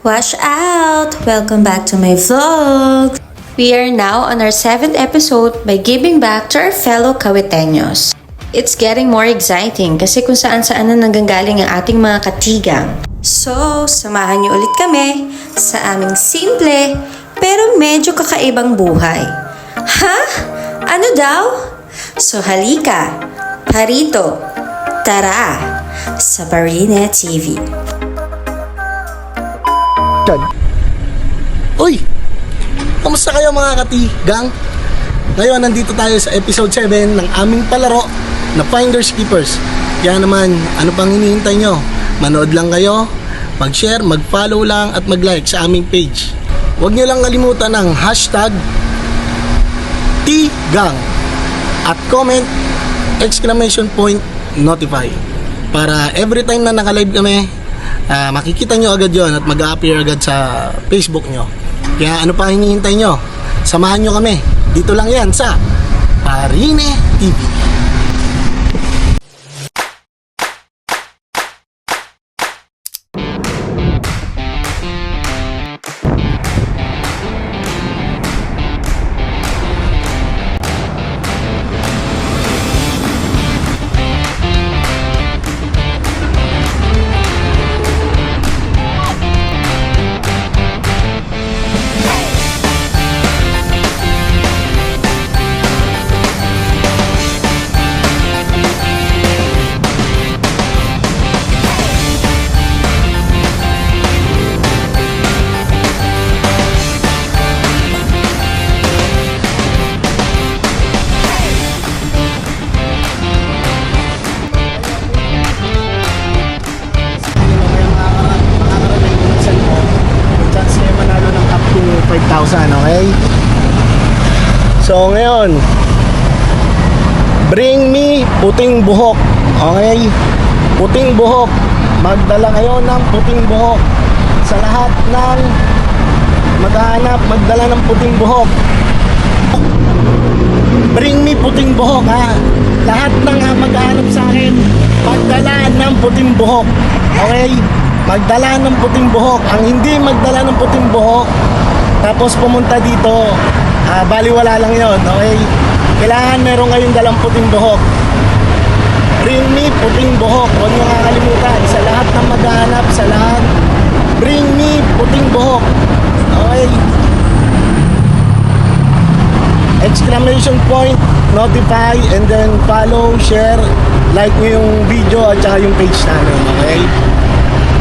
Watch out! Welcome back to my vlog! We are now on our 7th episode by giving back to our fellow Caviteños. It's getting more exciting kasi kung saan-saan na nanggagaling ang ating mga katigang. So, samahan niyo ulit kami sa aming simple pero medyo kakaibang buhay. Ha? Ano daw? So halika, parito, tara sa Barine TV. Uy! Kamusta kayo mga katigang? Ngayon, nandito tayo sa episode 7 ng aming palaro na Finders Keepers. Kaya naman, ano pang hinihintay nyo? Manood lang kayo, mag-share, mag-follow lang at mag-like sa aming page. Huwag nyo lang kalimutan ng hashtag #TGANG at comment !notify para every time na naka-live kami, makikita nyo agad yon at mag-a-appear agad sa Facebook nyo. Kaya ano pa hinihintay nyo? Samahan nyo kami. Dito lang yan sa Barine TV. Okay? So ngayon, bring me puting buhok. Okay? Puting buhok. Magdala kayo ng puting buhok. Sa lahat ng maghahanap, magdala ng puting buhok. Bring me puting buhok, ha? Lahat ng maghahanap sa akin, magdala ng puting buhok. Okay? Magdala ng puting buhok. Ang hindi magdala ng puting buhok, tapos pumunta dito, baliwala lang yon, okay? Kailangan meron kayong dalang puting buhok. Bring me puting buhok. Huwag nyo kakalimutan. Sa lahat ng maghahanap, sa lahat, bring me puting buhok. Okay? Exclamation point, notify, and then follow, share, like nyo yung video at saka yung page namin, okay?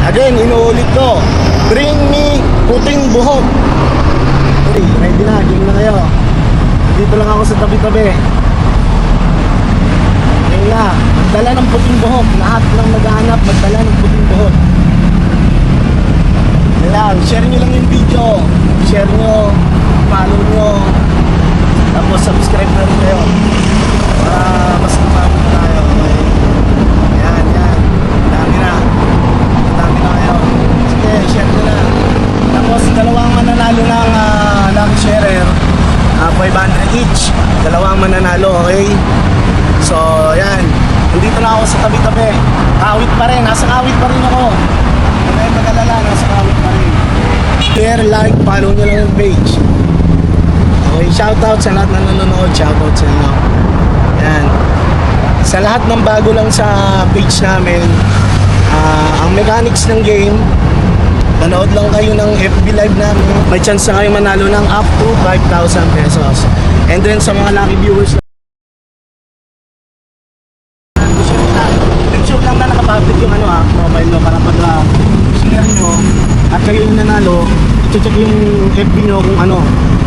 Again, inuulit ko, bring me puting buhok. Ready na, game na kayo. Dito lang ako sa tabi-tabi. Game na, magdala ng puting buhok. Lahat ng maghahanap, magdala ng puting buhok. Yan, share nyo lang yung video. Share nyo, follow nyo, tapos subscribe na rin kayo para mas lumabot tayo. Okay? Yan. Dami na kayo. Sige, share nyo na. Tapos dalawang mananalo ng lucky sharer, 500 each. Dalawang mananalo, okay? So, yan. Nandito na ako sa tabi-tabi. Kawit pa rin. Nasa kawit pa rin ako. Okay, mag-alala. Nasa kawit pa rin. Share, like, follow nyo lang yung page. Okay, shoutout sa lahat na nanonood. Shoutout sa inyo. Yan. Sa lahat ng bago lang sa page namin, ang mechanics ng game, manood lang kayo ng FB Live namin. May chance na kayo manalo ng up to 5,000 pesos. And then sa mga lucky viewers, show lang na nakapublic yung mobile nyo para pag share nyo at kayo yung nanalo, i-check yung FB nyo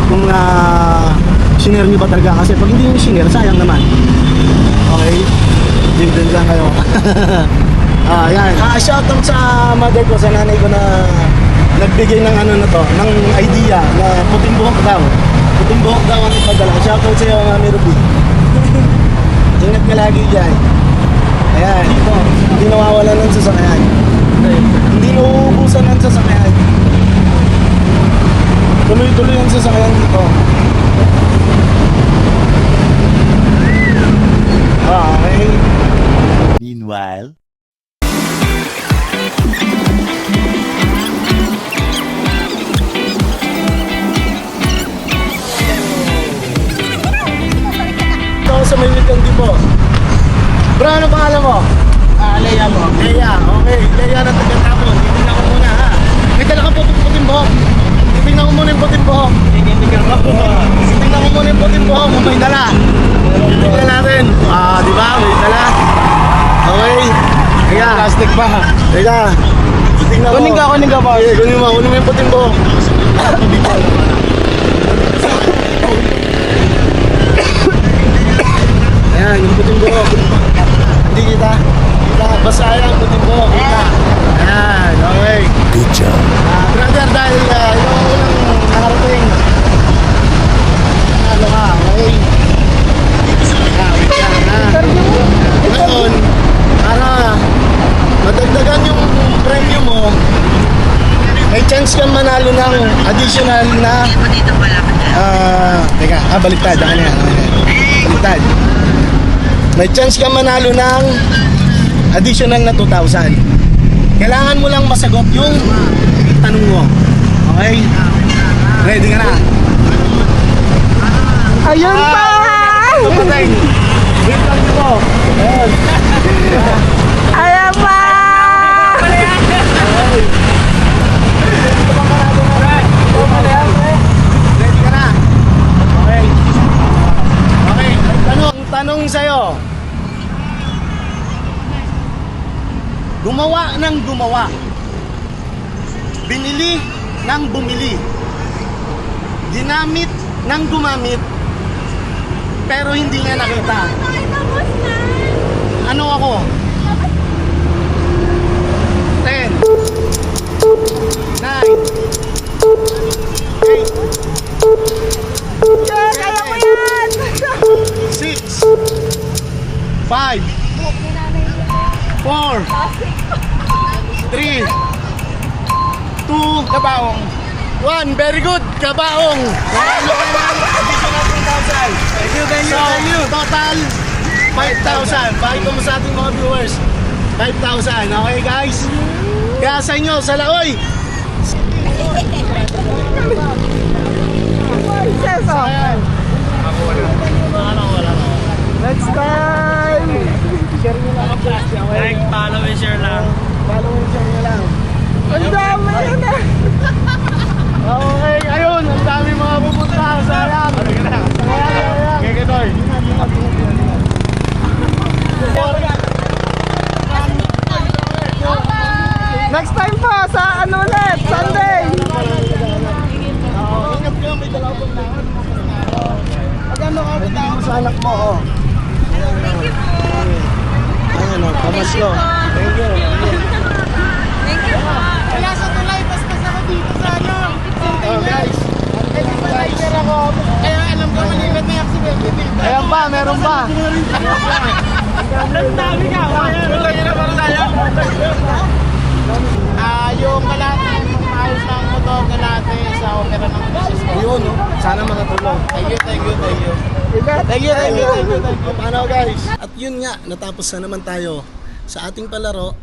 kung sinare nyo ba talaga. Kasi pag hindi nyo sinare, sayang naman. Okay? Din lang kayo. Yan. Shoutout sa mother ko, sa nanay ko na nagbigay ng ng idea na puting buhok daw. Puting buhok daw ang ipadala. Shoutout sa iyo, Mami Ruby. Ingat ka lagi dyan. Ayan, ito. Hindi nawawala ng sasakyan. Hindi nauubusan ng sasakyan. Tuloy-tuloy ang sasakyan dito. Okay. Meanwhile, Putimbo. Bro, ano pangalan mo? Leia mo. Leia, okay. Leia na taga-Tamon. Titignan ko muna ha. May dala ka po putimbo. Titignan ko muna yung putimbo. Tingin-tingin mo. Titignan ko muna yung putimbo kung may dala. Titignan natin. Di ba? May dala. Okay. Leia. Plastic pa. Leia. Titignan mo. Kunin ka ba? Okay, kunin mo yung putimbo. Ayan, yung putimbo. Hindi kita. Basta yan, putimbo. Kita. Ayan, okay. Good job. Brother, dahil ikaw ang unang nakarating. Nanalo ka, okay? Wait lang, ha? Ngayon, para madagdagan yung premium mo, may chance kang manalo ng additional na baliktad. Ano yan? Baliktad. May chance kang manalo ng additional na 2,000. Kailangan mo lang masagot yung tanong mo. Okay? Ready ka na? Ayun pa! Kapateng! Wait lang mo. Ayan. Ayan pa! Ready ka na? Okay. Okay. Tanong sa'yo. Gumawa ng gumawa. Binili ng bumili. Ginamit ng gumamit. Pero hindi niya nakita. Ano ako? 10 9 Kaya mo yan! 6 5 4 3 2 Kabaong. 1. Very good, kabaong. Nanalo ka ng additional 2,000. Thank you. So, total 5,000. Bakit mo sa ating mga viewers? 5,000. Okay, guys? Kaya sa inyo, sa laoy. Ayan. Next time! Share nyo lang ang class. Okay? Follow and share lang. Follow and share nyo lang. Ang dami yun eh! Okay, ayun. Ang dami mga pupunta. Sayang. Ayan. Keketoy. Next time po sa ano ulit? Sunday! Ingat kayo, may dalaw pong tao. Maganda ka rin tao sa anak mo, oh. Thank you po. Ayan, oh, pamaslo. Thank you. Kaya sa tulay, paspas ako dito sa ano. Oh, guys. Driver ako. Kaya alam ko malibat na accident. Ayan pa, meron pa. Ang dami ka. Wala yun na para tayo. Yung kalate, ayos ng motor kalate sa opera ng business ko. Ayun, oh. Sana makatulong. Thank you. Thank you. Paano, guys? At yun nga, natapos na naman tayo sa ating palaro.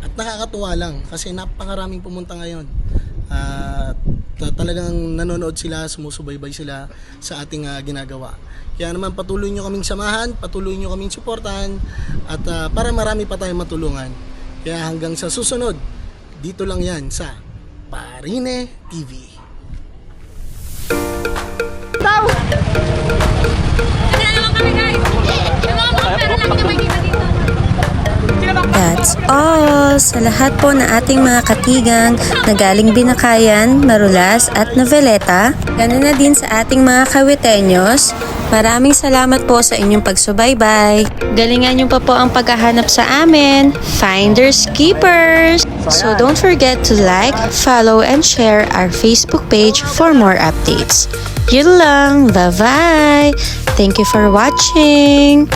At nakakatuwa lang kasi napakaraming pumunta ngayon. At talagang nanonood sila, sumusubaybay sila sa ating ginagawa. Kaya naman patuloy nyo kaming samahan, patuloy nyo kaming suportahan at para marami pa tayong matulungan. Kaya hanggang sa susunod, dito lang yan sa Parine TV. That's all! Sa lahat po na ating mga katigang na galing Binakayan, Marulas at Noveleta, ganoon na din sa ating mga Kawitenyos, maraming salamat po sa inyong pagsubaybay. Galingan niyo pa po ang paghahanap sa amin, Finders Keepers! So don't forget to like, follow, and share our Facebook page for more updates. Yun lang! Bye-bye! Thank you for watching!